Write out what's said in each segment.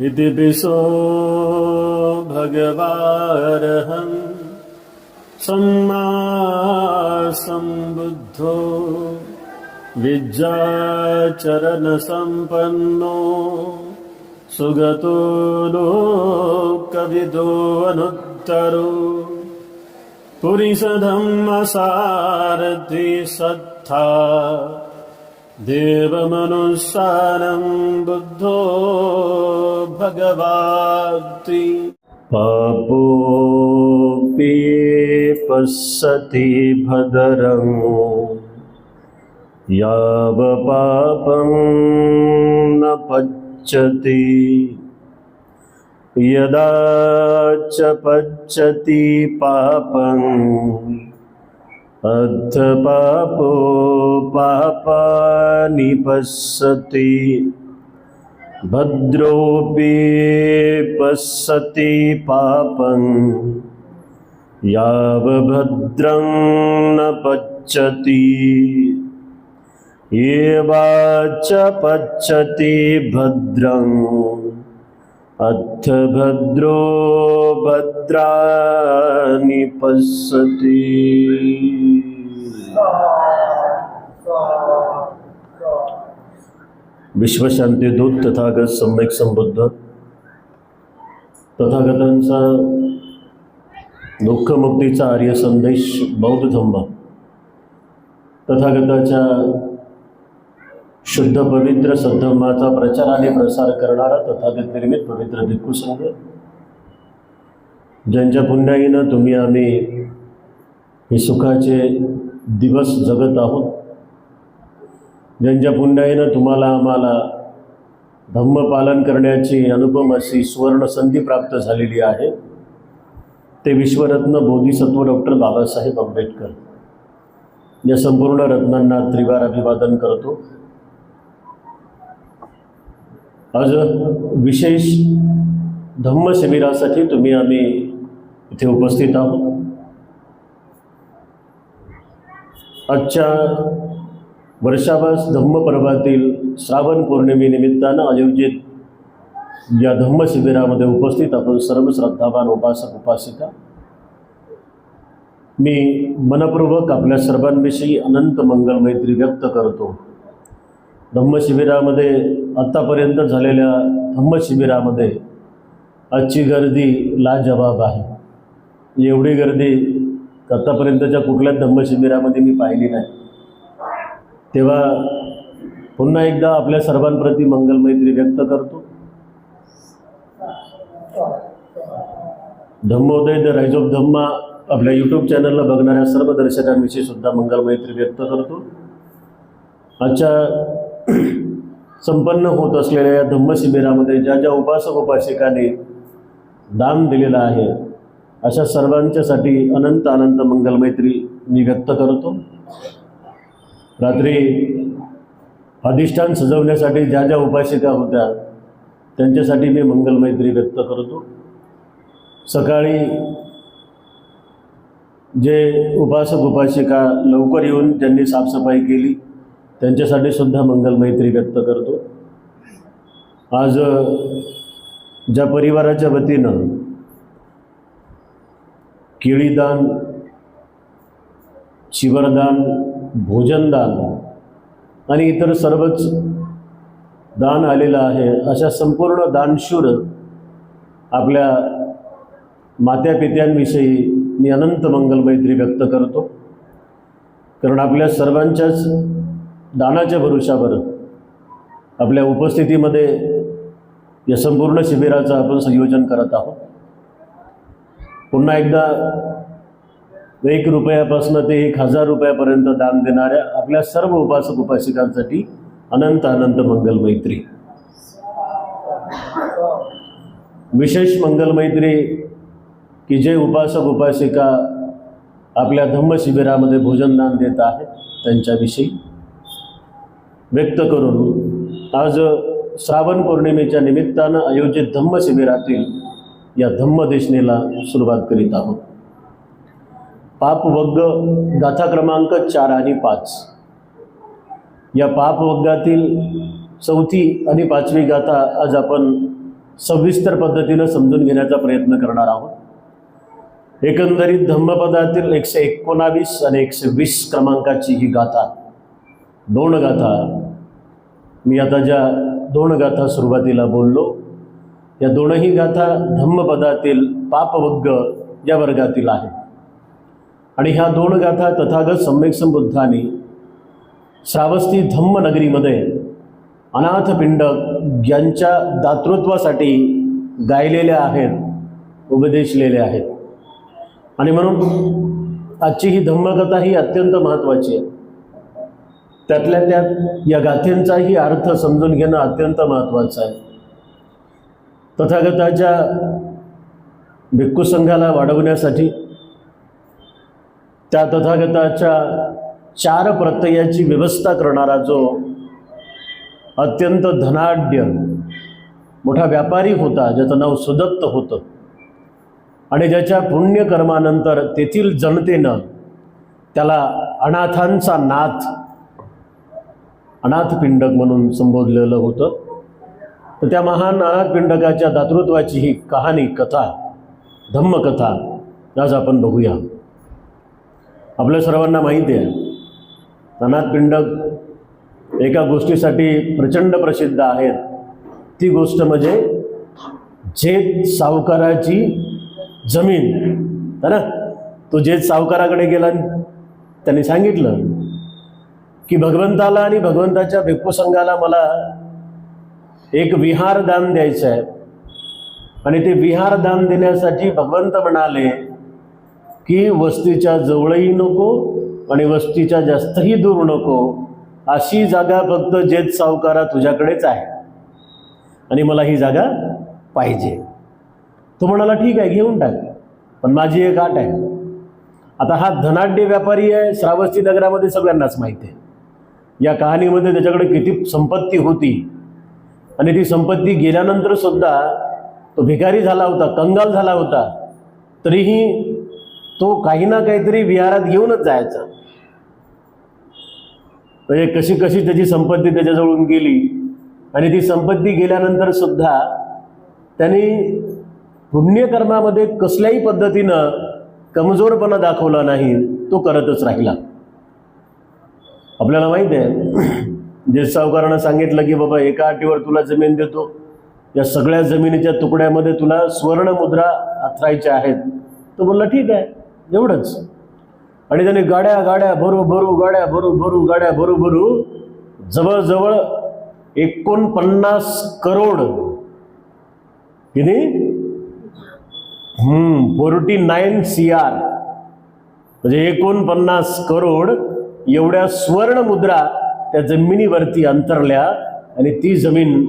इति पिसो भगवारहं सम्मा सम्बुद्धो विद्याचरणसम्पन्नो सुगतो लोकविदो अनुत्तरो पुरिसधम्मसारथि सत्था देवमनुस्सारं बुद्धो भगवाति पापोऽपि पश्यति भद्रं यावपापं न पच्यति यदा च पच्यति पापं अथ पापो पापानि पश्यति भद्रोऽपि पश्यति पापं यावभद्रं न पच्यति एवाच पच्यति भद्रं अथ भद्रो भद्राणि पश्यति। विश्वशांतीदूत तथागत सम्यक संबुद्ध तथागतांचा दुःखमुक्तीचा आर्य संदेश बौद्ध धम्म तथागताच्या शुद्ध पवित्र सद्धम्माचा प्रचार आणि प्रसार करणारा तथागत निर्मित पवित्र भिक्खू संघ, ज्यांच्या पुण्याईनं तुम्ही आम्ही हे सुखाचे दिवस जगत आहोत, ज्यांच्या पुण्याईनं तुम्हाला आम्हाला धम्मपालन करण्याची अनुपम अशी सुवर्ण संधी प्राप्त झालेली आहे, ते विश्वरत्न बोधिसत्व डॉक्टर बाबासाहेब आंबेडकर या संपूर्ण रत्नांना त्रिवार अभिवादन करतो। आज विशेष धम्म शिबिरासाठी तुम्ही आम्ही इथे उपस्थित आहोत। आजच्या वर्षावास धम्म पर्वातील श्रावण पौर्णिमेनिमित्तानं आयोजित या धम्म शिबिरामध्ये उपस्थित आपण सर्व श्रद्धावान उपासक उपासिका, मी मनपूर्वक आपल्या सर्वांविषयी अनंत मंगल मैत्री व्यक्त करतो। धम्म शिबिरामध्ये आत्तापर्यंत झालेल्या धम्म शिबिरामध्ये आजची गर्दी लाजवाब आहे। एवढी गर्दी आत्तापर्यंतच्या कुठल्याच धम्म शिबिरामध्ये मी पाहिली नाही। तेव्हा पुन्हा एकदा आपल्या सर्वांप्रती मंगल मैत्री व्यक्त करतो। धम्मोदय द राईज ऑफ धम्मा आपल्या यूट्यूब चॅनलला बघणाऱ्या सर्व दर्शकांविषयी सुद्धा मंगल मैत्री व्यक्त करतो। आजच्या संपन्न होत असलेल्या या धम्म शिबिरामध्ये ज्या ज्या उपासक उपासिकांनी दान दिलेलं आहे, अशा सर्वांच्यासाठी अनंत अनंत मंगल मैत्री मी व्यक्त करतो। रात्री अधिष्ठान सजवण्यासाठी ज्या ज्या उपासिका होत्या त्यांच्यासाठी मी मंगल मैत्री व्यक्त करतो। सकाळी जे उपासक उपासिका लवकर येऊन ज्यांनी साफसफाई केली त्यांच्यासाठी सुद्धा मंगल मैत्री व्यक्त करतो। आज ज्या परिवाराच्या वतीनं केळीदान, शिवरदान, भोजनदान आणि इतर सर्वच दान आलेलं आहे, अशा संपूर्ण दानशूर आपल्या मात्या पित्यांविषयी मी अनंत मंगल मैत्री व्यक्त करतो। कारण आपल्या सर्वांच्याच दानाच्या भरोशावर आपल्या उपस्थितीमध्ये या संपूर्ण शिबिराचं आपण संयोजन करत आहोत। पुन्हा एकदा 1 रुपयापासून ते 1000 रुपयापर्यंत दान देणाऱ्या आपल्या सर्व उपासक उपासिकांसाठी अनंत अनंत मंगल मैत्री। विशेष मंगल मैत्री की जे उपासक उपासिका आपल्या धम्म शिबिरामध्ये भोजनदान देत आहेत त्यांच्याविषयी व्यक्त करून आज श्रावण पौर्णिमेच्या निमित्तानं आयोजित धम्म शिबिरातील या धम्मदेशनेला सुरुवात करीत आहोत। पापवग्ग गाथा क्रमांक 4 आणि 5 या पापवग्गातील 4थी आणि 5वी गाथा आज आपण सविस्तर पद्धतीनं समजून घेण्याचा प्रयत्न करणार आहोत। एकंदरीत धम्मपदातील 119 आणि 120 क्रमांकाची ही गाथा, 2 गाथा, मी आता ज्या 2 गाथा सुरुवातीला बोललो, या 2ही गाथा धम्मपदातील पापवग्ग या वर्गातील आहेत। आणि ह्या 2 गाथा तथागत सम्यक संबुद्धांनी श्रावस्ती धम्मनगरीमध्ये अनाथ पिंडक यांच्या दातृत्वासाठी गायलेल्या आहेत, उपदेशलेल्या आहेत। आणि म्हणून आजची ही धम्मकथा ही अत्यंत महत्त्वाची आहे। त्यातल्या त्यात या गाथेंचाही अर्थ समजून घेणं अत्यंत महत्त्वाचं आहे। तथागताच्या भिक्खू संघाला वाढवण्यासाठी त्या तथागताच्या 4 प्रत्ययाची व्यवस्था करणारा जो अत्यंत धनाढ्य मोठा व्यापारी होता, ज्याचं नाव सुदत्त होतं, आणि ज्याच्या पुण्यकर्मानंतर तेथील जनतेनं त्याला अनाथांचा नाथ, अनाथ पिंडक म्हणून संबोधलेलं होतं। तर त्या महान अनाथ पिंडकाच्या दातृत्वाची ही कहाणी, कथा, धम्मकथा आज आपण बघूया। आपल्या सर्वांना माहिती आहे, अनाथ पिंडक एका गोष्टीसाठी प्रचंड प्रसिद्ध आहेत। ती गोष्ट म्हणजे जेत सावकाराची जमीन है ना। तो जेत सावकाराकडे गेला, त्यांनी सांगितलं की भगवंताला आणि भगवंताच्या भिक्खू संघाला मला एक विहार दान द्यायचं आहे, आणि ते विहार दान देण्यासाठी भगवंत म्हणाले की वस्तीच्या जवळही नको आणि वस्तीच्या जास्तही दूर नको, अशी जागा फक्त जेत सावकारा तुझ्याकडेच आहे आणि मला ही जागा पाहिजे। तो म्हणाला ठीक आहे, घेऊन टाक, पण माझी एक अट आहे। आता हा धनाढ्य व्यापारी आहे, श्रावस्ती नगरामध्ये सगळ्यांनाच माहिती आहे। या कहाणीमध्ये त्याच्याकडे किती संपत्ती होती, आणि ती संपत्ती गेल्यानंतर सुद्धा तो भिकारी झाला होता, कंगाल झाला होता, तरीही तो काही ना काहीतरी विहारात घेऊनच जायचा। म्हणजे कशी कशी त्याची संपत्ती त्याच्याजवळून गेली, आणि ती संपत्ती गेल्यानंतर सुद्धा त्यांनी पुण्यकर्मामध्ये कसल्याही पद्धतीनं कमजोरपणा दाखवला नाही, तो करतच राहिला। आपल्याला माहिती आहे, जे सावकारानं सांगितलं की बाबा एका अटीवर तुला जमीन देतो, या सगळ्या जमिनीच्या तुकड्यामध्ये तुला स्वर्ण मुद्रा अथरायच्या आहेत। तो बोलला ठीक आहे, एवढंच। आणि त्याने गाड्या गाड्या भरू भरू, गाड्या भरू भरू, गाड्या भरू भरू, जवळजवळ 49 करोड, किती 49 CR, म्हणजे 49 करोड एवढ्या स्वर्ण मुद्रा त्या जमिनीवरती अंतरल्या, आणि ती जमीन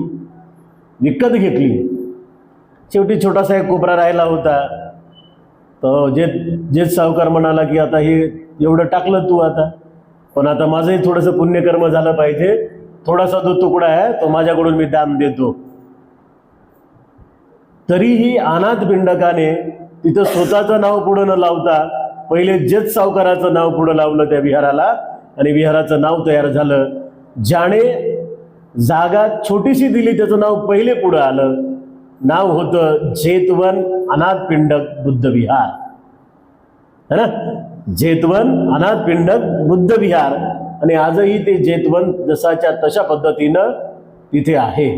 विकत घेतली। शेवटी छोटासा एक कोपरा राहिला होता, तर जेत सावकार म्हणाला की आता हे एवढं टाकलं तू आता, पण आता माझंही थोडंसं पुण्यकर्म झालं पाहिजे, थोडासा जो तुकडा आहे तो माझ्याकडून मी दान देतो। तरीही अनाथ पिंडकाने तिथं स्वतःचं नाव पुढं न लावता पहिले जेत सावकाराचं नाव पुढं लावलं त्या विहाराला, आणि विहाराचं नाव तयार झालं। ज्याने जागा छोटीशी दिली त्याचं नाव पहिले पुढं आलं, नाव होतं जेतवन अनाथ पिंडक बुद्ध विहार, है ना। जेतवन अनाथ पिंडक बुद्ध विहार, आणि आजही ते जेतवन जसाच्या तशा पद्धतीनं तिथे आहे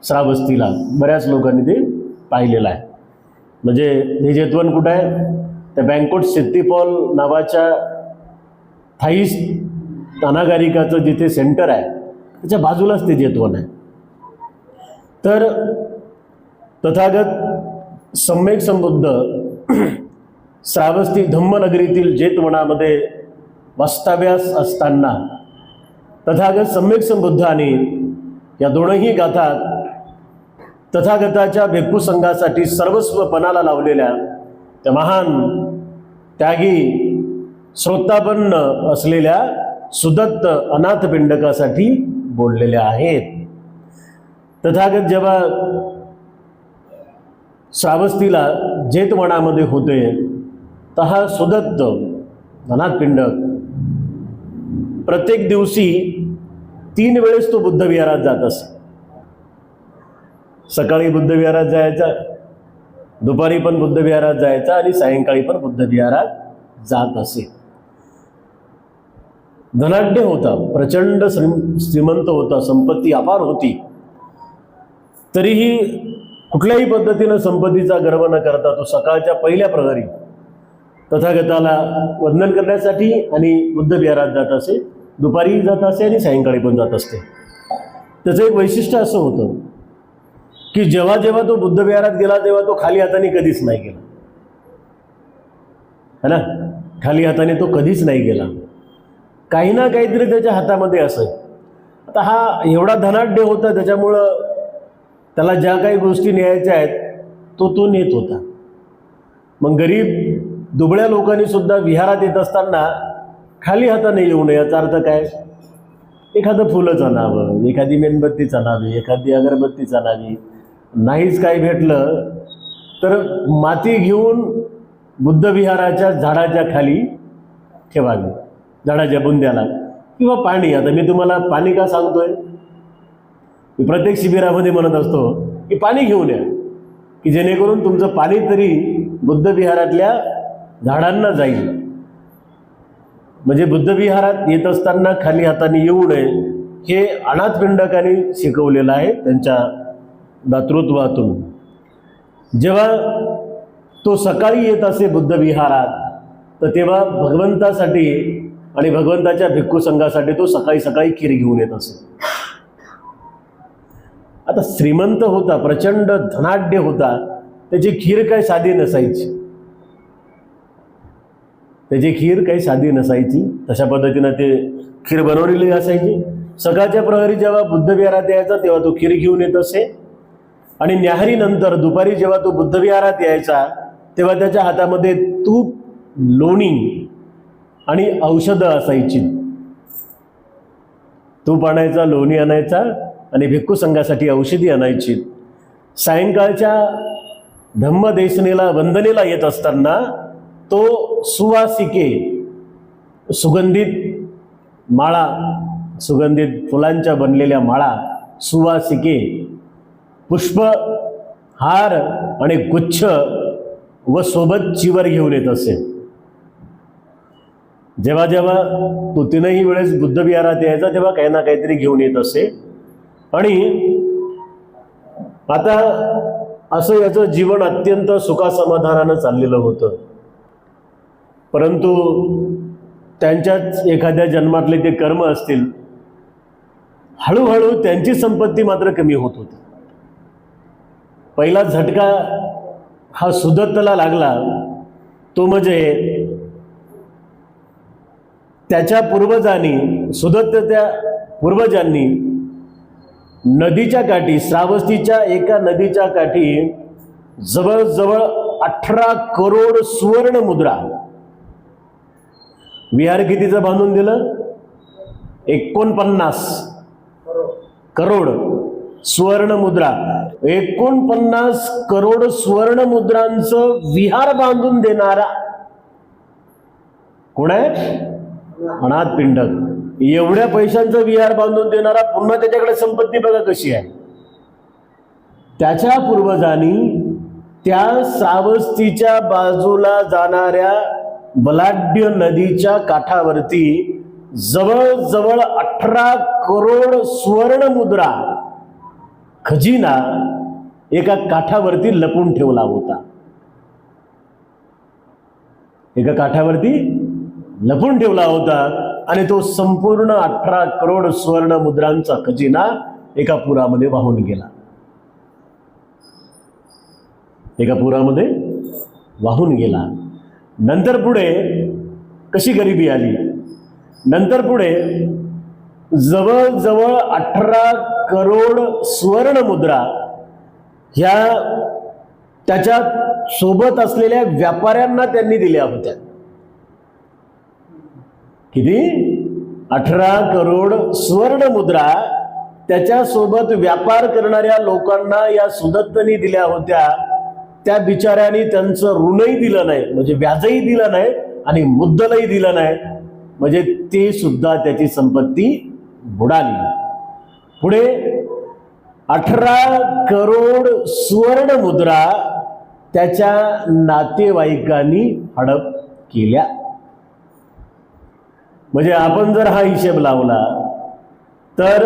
श्रावस्तीला। बऱ्याच लोकांनी ते पाहिलेलं आहे। म्हणजे हे जेतवन कुठं आहे, त्या बँकोट सिटी पॉल नावाच्या थाई अनागारिकाचं जिथे सेंटर आहे त्याच्या बाजूलाच ते जेतवन आहे। तर तथागत सम्यक संबुद्ध श्रावस्ती धम्मनगरीतील जेतवनामध्ये वास्तव्यास असताना तथागत सम्यक संबुद्धांनी या 2ही गाथा तथागताच्या भिक्खू संघासाठी सर्वस्व पणाला लावलेल्या त्या महान त्यागी श्रोतापन्न असलेल्या सुदत्त अनाथ पिंडकासाठी बोललेल्या आहेत। तथागत जेव्हा श्रावस्तीला जेतवनामध्ये होते, तर हा सुदत्त अनाथ पिंडक प्रत्येक दिवशी 3 वेळेस तो बुद्ध विहारात जात असे। सकाळी बुद्धविहारात जायचा, दुपारी पण बुद्धविहारात जायचा आणि सायंकाळी पण बुद्धविहारात जात असे. धनाढ्य होता, प्रचंड श्रीमंत होता, संपत्ती अपार होती. तरीही कुठल्याही पद्धतीनं संपत्तीचा गर्व न करता तो सकाळच्या पहिल्या प्रहरी तथागताला वंदन करण्यासाठी आणि बुद्धविहारात जात असे. दुपारीही जात असे आणि सायंकाळी पण जात असते. त्याचं एक वैशिष्ट्य असं होतं की जेव्हा जेव्हा तो बुद्धविहारात गेला तेव्हा तो खाली हाताने कधीच नाही गेला, है ना. खाली हाताने तो कधीच नाही गेला. काही ना काहीतरी त्याच्या हातामध्ये असं. आता हा एवढा धनाढ्य होता, त्याच्यामुळं त्याला ज्या काही गोष्टी न्यायच्या आहेत तो नेत होता. मग गरीब दुबळ्या लोकांनी सुद्धा विहारात येत असताना खाली हाताने येऊ नये. याचा अर्थ काय? एखादं फुलंच आणावं, एखादी मेणबत्तीच आणावी, एखादी अगरबत्तीच आणावी. नाहीच काही भेटलं तर माती घेऊन बुद्धविहाराच्या झाडाच्या खाली ठेवावी, झाडाच्या बुंद्याला, किंवा पाणी. आता मी तुम्हाला पाणी का सांगतोय? मी प्रत्येक शिबिरामध्ये म्हणत असतो की पाणी घेऊन या, की जेणेकरून तुमचं पाणी तरी बुद्धविहारातल्या झाडांना जाईल. म्हणजे बुद्धविहारात येत असताना खाली हाताने येऊ नये हे अनाथपिंडकांनी शिकवलेलं आहे त्यांच्या दातृत्वातून. जेव्हा तो सकाळी येत असे बुद्धविहारात, तर तेव्हा भगवंतासाठी आणि भगवंताच्या भिक्खू संघासाठी तो सकाळी सकाळी खीर घेऊन येत असे. आता श्रीमंत होता, प्रचंड धनाढ्य होता, त्याची खीर काही साधी नसायची. त्याची खीर काही साधी नसायची. तशा पद्धतीनं ते खीर बनवलेली असायची. सकाळच्या प्रहरी जेव्हा बुद्धविहारात यायचा तेव्हा तो खीर घेऊन येत असे. आणि न्याहारीनंतर दुपारी जेव्हा तो बुद्धविहारात यायचा तेव्हा त्याच्या हातामध्ये तूप, लोणी आणि औषधं असायची. तूप आणायचा, लोणी आणायचा आणि भिक्खू संघासाठी औषधी आणायची. सायंकाळच्या धम्मदेशनेला वंदनेला येत असताना तो सुवासिके, सुगंधित माळा, सुगंधित फुलांच्या बनलेल्या माळा, सुवासिके, पुष्प, हार आणि गुच्छ व सोबत चिवर घेऊन येत असे. जेव्हा जेव्हा तो तीनही वेळेस बुद्धविहारात यायचा तेव्हा काही ना काहीतरी घेऊन येत असे. आणि आता असं याचं जीवन अत्यंत सुखासमाधानानं चाललेलं होतं. परंतु त्यांच्याच एखाद्या जन्मातले ते कर्म असतील, हळूहळू त्यांची संपत्ती मात्र कमी होत होती. पहिला झटका हा सुदत्तला लागला, तो म्हणजे त्याच्या पूर्वजांनी, सुदत्त त्या पूर्वजांनी नदीच्या काठी, श्रावस्तीच्या एका नदीच्या काठी जवळजवळ 18 करोड सुवर्ण मुद्रा, विहार कितीचं बांधून दिलं? 49 करोड सुवर्ण मुद्रा. 49 करोड सुवर्ण मुद्रांचं विहार बांधून देणारा कोण आहे? अनाथपिंडक. एवढ्या पैशांचं विहार बांधून देणारा, पुन्हा त्याच्याकडे संपत्ती बघा कशी आहे. त्याच्या पूर्वजांनी त्या श्रावस्तीच्या बाजूला जाणाऱ्या बलाढ्य नदीच्या काठावरती जवळजवळ 18 करोड सुवर्ण मुद्रा खजिना एका काठावरती लपून ठेवला होता. एका काठावरती लपून ठेवला होता आणि तो संपूर्ण 18 करोड सुवर्ण मुद्रांचा खजिना एका पुरामध्ये वाहून गेला. एका पुरामध्ये वाहून गेला. नंतर पुढे कशी गरिबी आली? नंतर पुढे जवळजवळ 18 करोड सुवर्ण मुद्रा ह्या त्याच्या सोबत असलेल्या व्यापाऱ्यांना त्यांनी दिल्या होत्या. किती? 18 करोड सुवर्ण मुद्रा त्याच्यासोबत व्यापार करणाऱ्या लोकांना या सुदत्तनी दिल्या होत्या. त्या बिचाऱ्यांनी त्यांचं ऋणही दिलं नाही, म्हणजे व्याजही दिलं नाही आणि मुद्दलही दिलं नाही, म्हणजे ते सुद्धा त्याची संपत्ती बुडाली. पुढे 18 करोड सुवर्ण मुद्रा त्याच्या नातेवाईकांनी हडप केल्या. म्हणजे आपण जर हा हिशेब लावला तर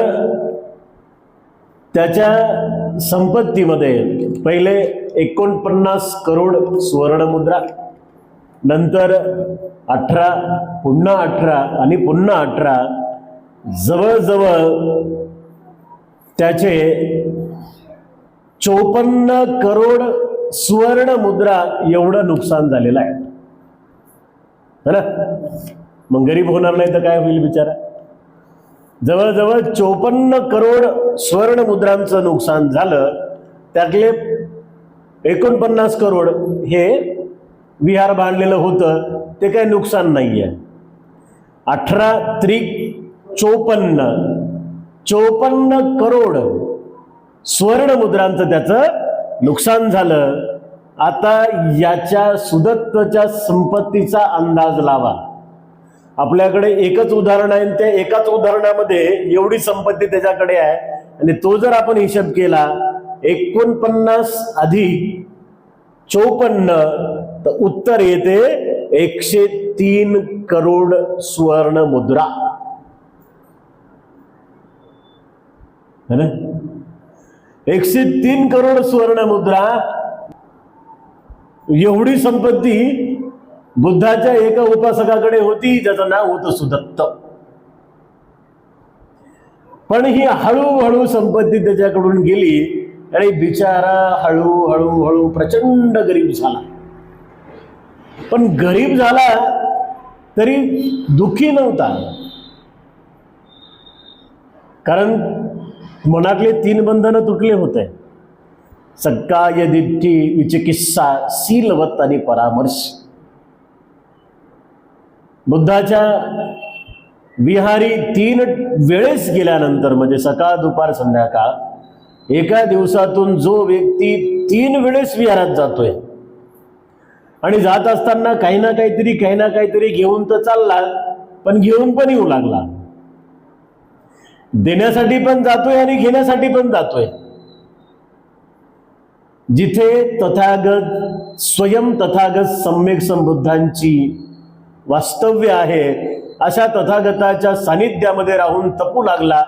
त्याच्या संपत्तीमध्ये पहिले 49 करोड सुवर्ण मुद्रा, नंतर 18, पुन्हा 18 आणि पुन्हा 18, जवळजवळ त्याचे 54 करोड सुवर्ण मुद्रा एवढं नुकसान झालेलं आहे ना. मग गरीब होणार नाही तर काय होईल बिचारा. जवळजवळ 54 करोड सुवर्ण मुद्रांचं नुकसान झालं. त्यातले 49 करोड हे विहार बांधलेलं होतं, ते काही नुकसान नाहीये. 18 त्रिक 54 करोड सुवर्ण मुद्रांचं त्याचं नुकसान झालं. आता याच्या सुदत्तच्या संपत्तीचा अंदाज लावा. आपल्याकडे एकच उदाहरण आहे, त्या एकाच उदाहरणामध्ये एवढी संपत्ती त्याच्याकडे आहे, आणि तो जर आपण हिशेब केला 49 अधिक 54 तर उत्तर येते 103 करोड सुवर्ण मुद्रा है ना. 103 करोड सुवर्ण मुद्रा एवढी संपत्ती बुद्धाच्या एका उपासकाकडे होती, ज्याचं नाव होतं सुदत्त. पण ही हळूहळू संपत्ती त्याच्याकडून गेली आणि बिचारा हळूहळू प्रचंड गरीब झाला. पण गरीब झाला तरी दुःखी नव्हता, कारण मनातले 3 बंधनं तुटले होते: सक्काय दिठ्ठी, विचिकित्सा, शीलवत आणि परामर्श. बुद्धाच्या विहारी 3 वेळेस गेल्यानंतर, म्हणजे सकाळ दुपार संध्याकाळ, एका दिवसातून जो व्यक्ती 3 वेळेस विहारात जातोय आणि जात असताना काही ना काहीतरी घेऊन तर चालला, पण घेऊन पण येऊ लागला. देण्यासाठी पण जातोय आणि घेण्यासाठी पण जातोय. जिथे तथागत स्वयं तथागत सम्यक संबुद्धांची वास्तव्य आहे, अशा तथागताच्या सानिध्यामध्ये राहून तपू लागला,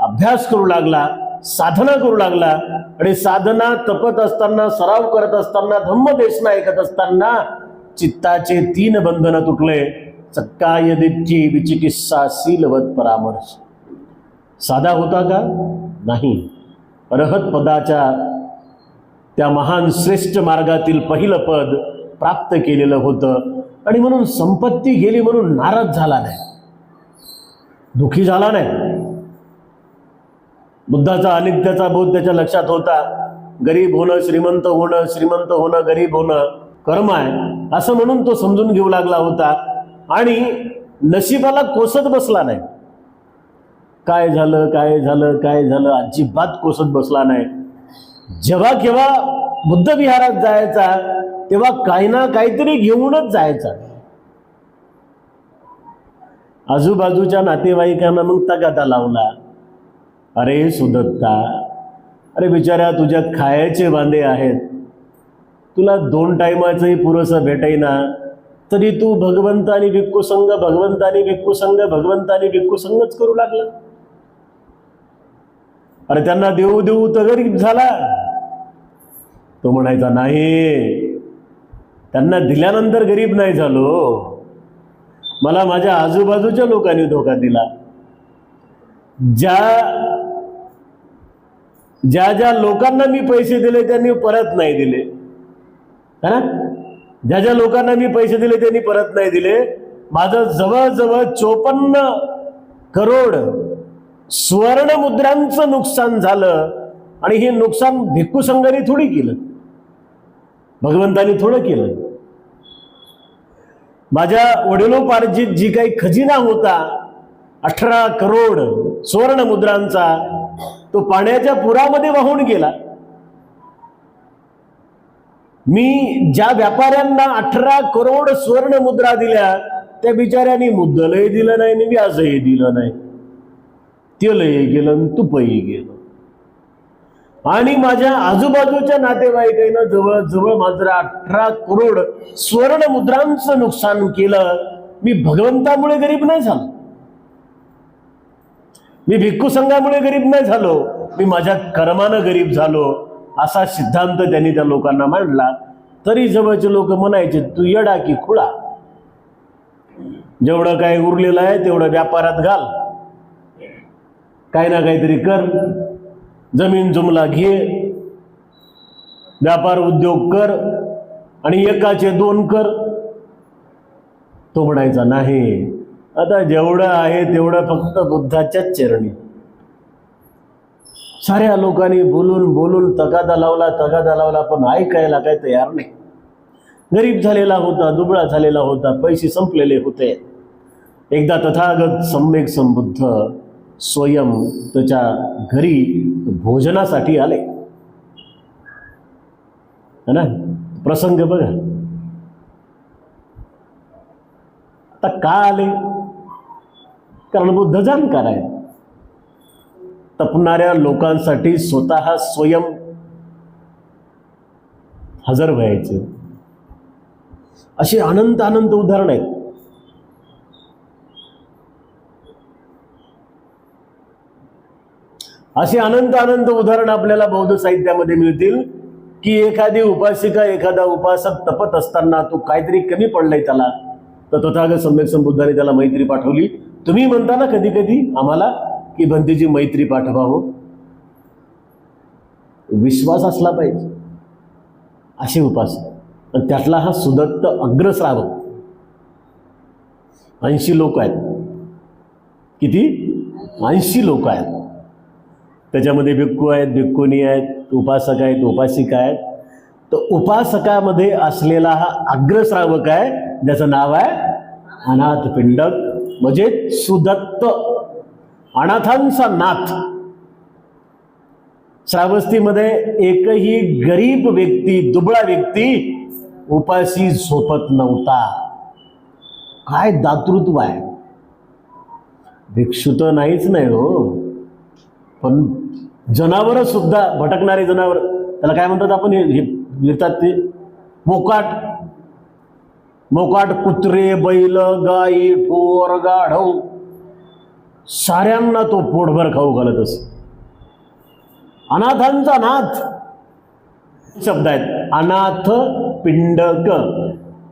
अभ्यास करू लागला, साधना करू लागला. आणि साधना तपत असताना, सराव करत असताना, धम्मदेशना ऐकत असताना चित्ताचे 3 बंधनं तुटले: सक्काय दिठ्ठी, विचिकित्सा, शीलवत, परामर्श. साधा होता का? नाही. अरहत पदाच्या त्या महान श्रेष्ठ मार्गातील पहिलं पद प्राप्त केलेलं होतं. आणि म्हणून संपत्ती गेली म्हणून नाराज झाला नाही, दुःखी झाला नाही. बुद्धाचा अनित्याचा बोध त्याच्या लक्षात होता. गरीब होणं श्रीमंत होणं, श्रीमंत होणं गरीब होणं कर्म आहे, असं म्हणून तो समजून घेऊ लागला होता. आणि नशिबाला कोसत बसला नाही. काय झालं अजिबात कोसत बसला नाही. जेव्हा केव्हा बुद्ध विहारात जायचा तेव्हा काही ना काहीतरी घेऊनच जायचा. आजूबाजूच्या नातेवाईकांना मग तगादा लावला: अरे सुदत्ता, अरे बिचाऱ्या, तुझ्या खायचे वांदे आहेत, तुला 2 टायमाचंही पुरेसं भेटेना, तरी तू भगवंतानी भिक्खू संघ, भगवंतानी भिक्खू संघ, भगवंतानी भिक्खू संघच करू लागला. अरे त्यांना देऊ देऊ तर गरीब झाला. तो म्हणायचा नाही, त्यांना दिल्यानंतर गरीब नाही झालो, मला माझ्या आजूबाजूच्या लोकांनी धोका दिला. ज्या लोकांना मी पैसे दिले त्यांनी परत नाही दिले, ज्या लोकांना मी पैसे दिले त्यांनी परत नाही दिले. माझं जवळजवळ 54 करोड सुवर्ण मुद्रांचं नुकसान झालं. आणि हे नुकसान भिक्खू संघाने थोडी केलं, भगवंतानी थोडं केलं. माझ्या वडिलोपार्जित जी काही खजिना होता 18 करोड सुवर्ण मुद्रांचा, तो पाण्याच्या पुरामध्ये वाहून गेला. मी ज्या व्यापाऱ्यांना 18 करोड सुवर्ण मुद्रा दिल्या, त्या बिचाऱ्यांनी मुद्दलही दिलं नाही आणि व्याजही दिलं नाही. तेलही गेलं, तुपही गेलं. आणि माझ्या आजूबाजूच्या नातेवाईकांना जवळजवळ माझं 18 करोड स्वर्ण मुद्रांचं नुकसान केलं. मी भगवंतामुळे गरीब नाही झालो, मी भिक्खू संघामुळे गरीब नाही झालो, मी माझ्या कर्मानं गरीब झालो, असा सिद्धांत त्यांनी त्या लोकांना मांडला. तरी जवळचे लोक म्हणायचे, तू येडा की खुळा, जेवढं काय उरलेलं आहे तेवढं व्यापारात घाल, काही ना काहीतरी कर, जमीन जुमला घे, व्यापार उद्योग कर आणि एकाचे 2 कर. तो म्हणायचा नाही, आता जेवढं आहे तेवढं फक्त बुद्धाच्याच चरणी. साऱ्या लोकांनी बोलून बोलून तगादा लावला, पण ऐकायला काय तयार नाही. गरीब झालेला होता, दुबळा झालेला होता, पैसे संपलेले होते. एकदा तथागत सम्यक संबुद्ध स्वयं त्याच्या घरी भोजनासाठी आले. है ना, प्रसंग बघा. आता का आले? कारण बुद्ध जाणकार आहे. तपणाऱ्या लोकांसाठी स्वतः स्वयं हजर व्हायचे. अशी अनंत अनंत उदाहरण आहेत. अशी अनंत अनंत उदाहरण आपल्याला बौद्ध साहित्यामध्ये मिळतील की एखादी उपासिका, एखादा उपासक तपत असताना तो काहीतरी कमी पडलाय त्याला, तर तथागत सम्यक संबुद्धाने त्याला मैत्री पाठवली. तुम्ही म्हणता ना कधी कधी आम्हाला की भंतीची मैत्री पाठवा, हो, विश्वास असला पाहिजे असे उपासक. आणि त्यातला हा सुदत्त अग्रश्रावक. 80 लोक आहेत. किती? 80 लोक आहेत. त्याच्यामध्ये भिक्खू आहेत, भिक्खुनी आहेत, उपासक आहेत, उपासिका आहेत. तर उपासकामध्ये असलेला हा अग्रश्रावक आहे, ज्याचं नाव आहे अनाथ पिंडक, म्हणजे सुदत्त, अनाथांचा नाथ. श्रावस्तीमध्ये एकही गरीब व्यक्ती, दुबळा व्यक्ती उपाशी झोपत नव्हता. काय दातृत्व आहे! भिक्षू तर नाहीच नाही हो, पण जनावर सुद्धा, भटकणारे जनावर, त्याला काय म्हणतात आपण, हे येतात ते मोकाट. मोकाट कुत्रे, बैल, गाई, ढोर, गाढव, साऱ्यांना तो पोटभर खाऊ घालत असे. अनाथांचा नाथ शब्द आहेत. अनाथ पिंडक.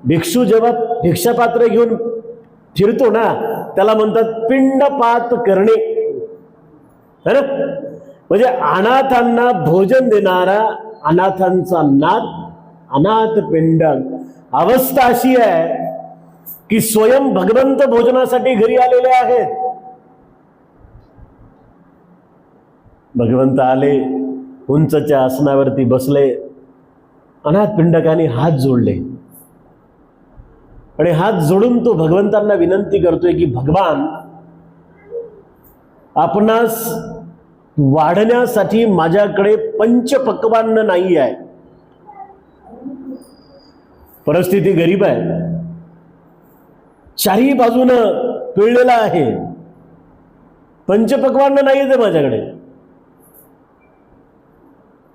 भिक्षू जेव्हा भिक्षापात्र घेऊन फिरतो ना, त्याला म्हणतात पिंडपात करणे. है ना, म्हणजे अनाथांना भोजन देणारा अनाथांचा नाथ, अनाथ पिंडक. अवस्था अशी आहे की स्वयं भगवंत भोजनासाठी घरी आलेले आहेत. भगवंत आले, उंचच्या आसनावरती बसले, अनाथ पिंडकाने हात जोडले आणि हात जोडून तो भगवंतांना विनंती करतोय की भगवान, आपणास वाढण्यासाठी माझ्याकडे पंचपक्वान्न नाही आहे. परिस्थिती गरीब आहे, चारही बाजूनं पिळलेला आहे, पंचपक्वान्न नाही आहे माझ्याकडे.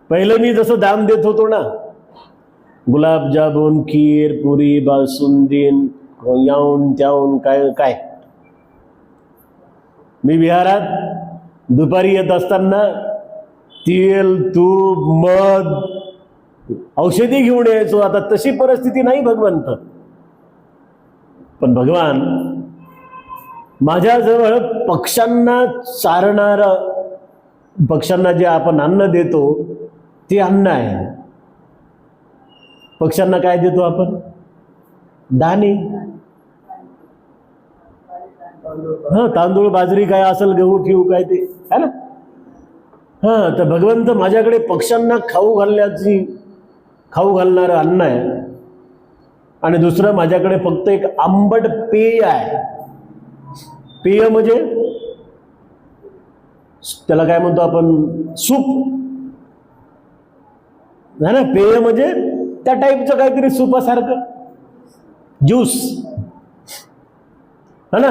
पहिलं मी जसं दान देत होतो ना, गुलाबजामुन, खीर, पुरी, बासुंदीन, याऊन त्याहून काय काय, मी विहारात दुपारी येत असताना तेल, तूप, मध, औषधी घेऊन यायचो. आता तशी परिस्थिती नाही भगवंत. पण भगवान, माझ्याजवळ पक्ष्यांना चारणार, पक्ष्यांना जे आपण अन्न देतो ते अन्न आहे. पक्ष्यांना काय देतो आपण? दाणे. हा, तांदूळ, बाजरी काय असेल, गहू ठेवू काय ते, है ना. हा, तर भगवंत माझ्याकडे पक्ष्यांना खाऊ घालणारं अन्न आहे. आणि दुसरं, माझ्याकडे फक्त एक आंबट पेय आहे. पेय म्हणजे त्याला काय म्हणतो आपण? सूप, है ना. पेय म्हणजे त्या टाईपचं काहीतरी सूपासारखं, ज्यूस, है ना.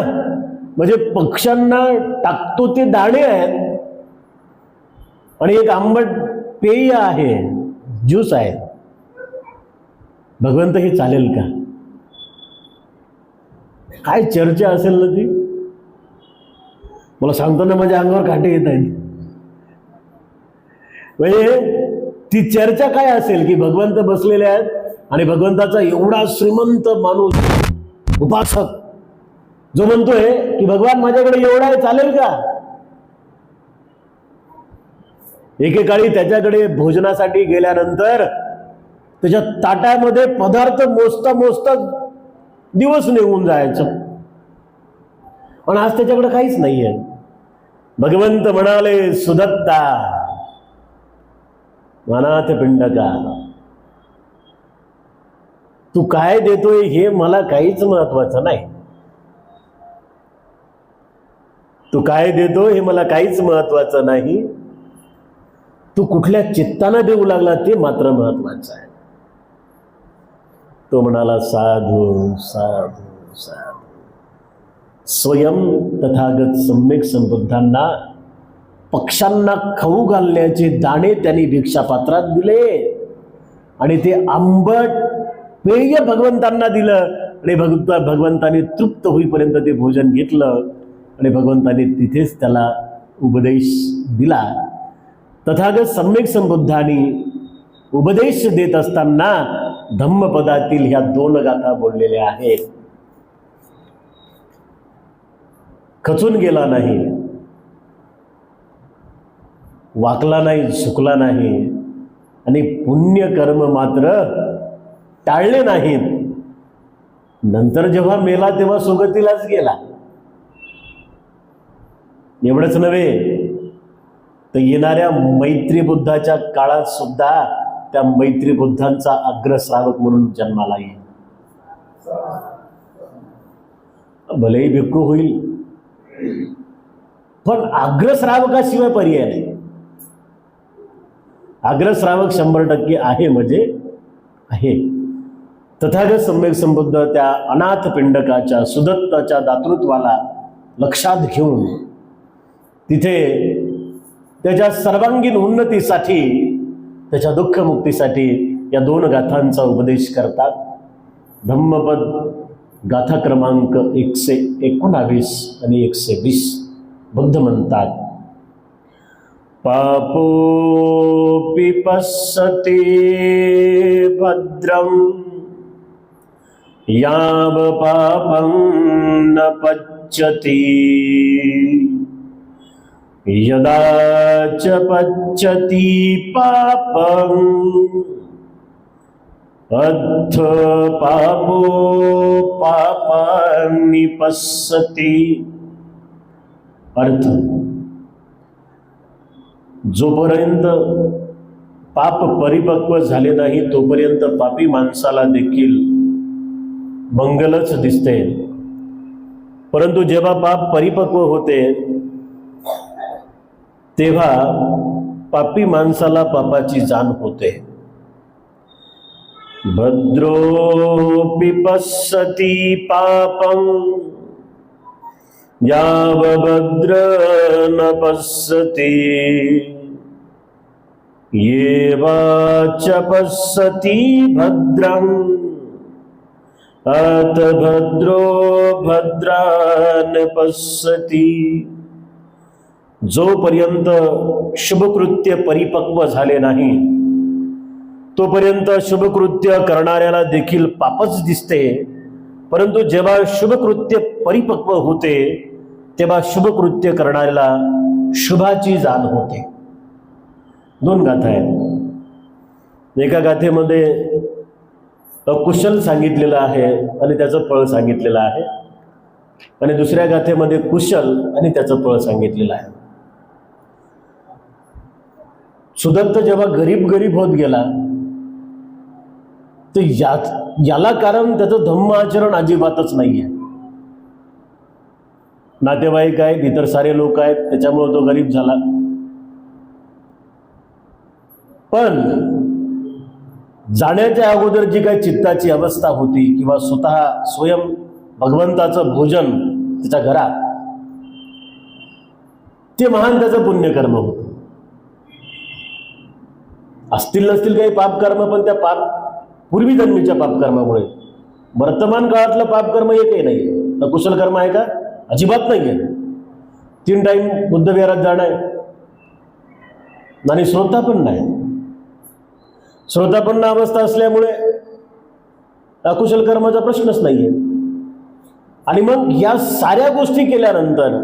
म्हणजे पक्ष्यांना टाकतो ते दाणे आहेत आणि एक आंबट पेय आहे, ज्यूस आहे, भगवंत हे चालेल का? काय चर्चा असेल ना ती, मला सांगताना माझ्या अंगावर काटे येत आहेत. म्हणजे ती चर्चा काय असेल की भगवंत बसलेले आहेत आणि भगवंताचा एवढा श्रीमंत माणूस उपासक जो म्हणतोय की भगवान माझ्याकडे एवढा आहे, चालेल का? एकेकाळी त्याच्याकडे भोजनासाठी गेल्यानंतर त्याच्या ताटामध्ये पदार्थ मोजता मोजता दिवस निघून जायचं, पण आज त्याच्याकडे काहीच नाहीये. भगवंत म्हणाले, सुदत्ता अनाथ पिंडका, तू काय देतोय हे मला काहीच महत्वाचं नाही. तू काय देतो हे मला काहीच महत्वाचं नाही. तू कुठल्या चित्तानं देऊ लागला ते मात्र महत्वाचं आहे. तो म्हणाला, साधू साधू साधू. स्वयं तथागत सम्यक संबुद्धांना पक्ष्यांना खाऊ घालण्याचे दाणे त्यांनी भिक्षापात्रात दिले आणि ते आंबट पेय भगवंतांना दिलं आणि भगवंतांनी तृप्त होईपर्यंत ते भोजन घेतलं आणि भगवंतांनी तिथेच त्याला उपदेश दिला. तथागत सम्यक संबुद्धांनी उपदेश देत असताना धम्मपदातील ह्या 2 गाथा बोललेल्या आहेत. खचून गेला नाही, वाकला नाही, झुकला नाही आणि पुण्यकर्म मात्र टाळले नाहीत. नंतर जेव्हा मेला तेव्हा सुगतीलाच गेला. एवढंच नव्हे तर येणाऱ्या मैत्री बुद्धाच्या काळात सुद्धा त्या मैत्री बुद्धांचा अग्रश्रावक म्हणून जन्माला येईल. भलेही भिक्खू होईल, पण अग्रश्रावकाशिवाय पर्याय नाही. अग्रश्रावक 100% आहे म्हणजे आहे. तथागत सम्यक संबुद्ध त्या अनाथ पिंडकाच्या सुदत्ताच्या दातृत्वाला लक्षात घेऊन तिथे त्याच्या सर्वांगीण उन्नतीसाठी, त्याच्या दुःखमुक्तीसाठी या 2 गाथांचा उपदेश करतात. धम्मपद गाथा क्रमांक 119 आणि 120. बुद्ध म्हणतात, पापोऽपि पश्यते भद्रं याव पापं न पच्यति यदा च पच्यति पापं अथ पापो पापानि पश्यति. अर्थ, जोपर्यंत पाप परिपक्व झाले नाही तोपर्यंत पापी माणसाला देखील मंगलच दिसते, परंतु जेव्हा पाप परिपक्व होते तेव्हा पापी माणसाला पापाची जाण होते. भद्रोऽपि पश्यति पापं याव भद्र न पश्यति येवाच पश्यति भद्रं अथ भद्रो भद्रान् पश्यति. जोपर्यंत शुभकृत्य परिपक्व झाले नाही तोपर्यंत शुभकृत्य करणाऱ्याला देखील पापच दिसते, परंतु जेव्हा शुभकृत्य परिपक्व होते तेव्हा शुभकृत्य करणाऱ्याला शुभाची जाण होते. 2 गाथा आहेत. एका गाथेमध्ये अकुशल सांगितलेलं आहे आणि त्याचं फळ सांगितलेलं आहे, आणि दुसऱ्या गाथेमध्ये कुशल आणि त्याचं फळ सांगितलेलं आहे. सुदत्त जेव्हा गरीब होत गेला तर याला कारण त्याचं धम्म आचरण अजिबातच नाहीये. नातेवाईक आहेत, इतर सारे लोक आहेत, त्याच्यामुळे तो गरीब झाला. पण जाण्याच्या अगोदर जी काही चित्ताची अवस्था होती किंवा स्वयं भगवंताचं भोजन त्याच्या घरात, ते महान त्याचं पुण्यकर्म होतं. असतील नसतील काही पापकर्म, पण त्या पूर्वी जन्मीच्या पापकर्मामुळे वर्तमान काळातलं पापकर्म एकही नाही. कुशल कर्म आहे का? अजिबात नाही आहे. 3 टाइम बुद्धविहारात जाणं आहे आणि श्रोता पण नाही. श्रोतापन्न अवस्था असल्यामुळे अकुशल कर्माचा प्रश्नच नाहीये. आणि मग या साऱ्या गोष्टी केल्यानंतर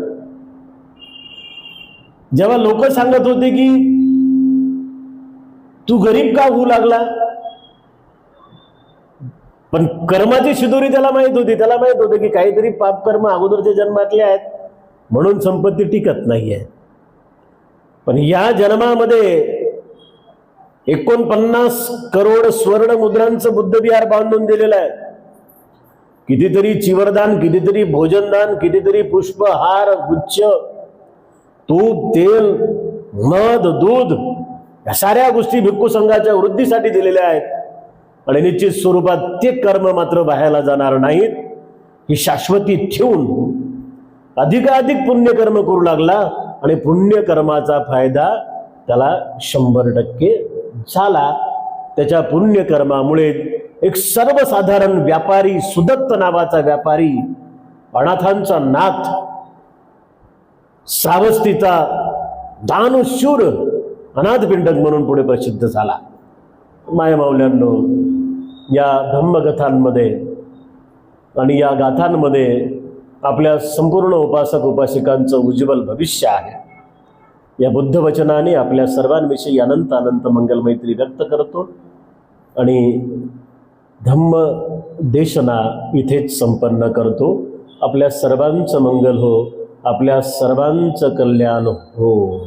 जेव्हा लोक सांगत होते की तू गरीब का होऊ लागला, पण कर्माची शिदोरी त्याला माहित होती. त्याला माहित होतं की काहीतरी पापकर्म अगोदरच्या जन्मातले आहेत म्हणून संपत्ती टिकत नाहीये. पण या जन्मामध्ये 49 करोड स्वर्ण मुद्रांचं बुद्धविहार बांधून दिलेलं आहे. कितीतरी चिवरदान, कितीतरी भोजनदान, कितीतरी पुष्प, हार, गुच्छ, तूप, तेल, मध, दूध या साऱ्या गोष्टी भिक्खू संघाच्या वृद्धीसाठी दिलेल्या आहेत. आणि निश्चित स्वरूपात ते कर्म मात्र बाहेरला जाणार नाहीत. ही शाश्वती ठेवून अधिकाधिक पुण्यकर्म करू लागला आणि पुण्यकर्माचा फायदा त्याला 100% झाला. त्याच्या पुण्यकर्मामुळे एक सर्वसाधारण व्यापारी, सुदत्त नावाचा व्यापारी, अनाथांचा नाथ, श्रावस्तीचा दानशूर, अनाथपिंडक म्हणून पुढे प्रसिद्ध झाला. मायमाऊल्यांनो, या धम्मकथांमध्ये आणि या गाथांमध्ये आपल्या संपूर्ण उपासक उपासिकांचं उज्ज्वल भविष्य आहे. या बुद्धवचनाने आपल्या सर्वांविषयी अनंत अनंत मंगलमैत्री व्यक्त करतो आणि धम्म देशना इथेच संपन्न करतो. आपल्या सर्वांचं मंगल हो, आपल्या सर्वांचं कल्याण हो.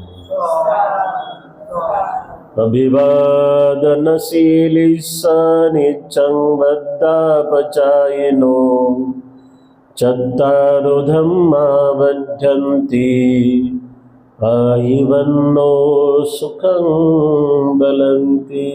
अभिवादनशीलिस्स नित्यं वद्दापचायिनो चत्तारो धम्मा बध्यन्ति आयुवन्नो सुखं बलन्ति.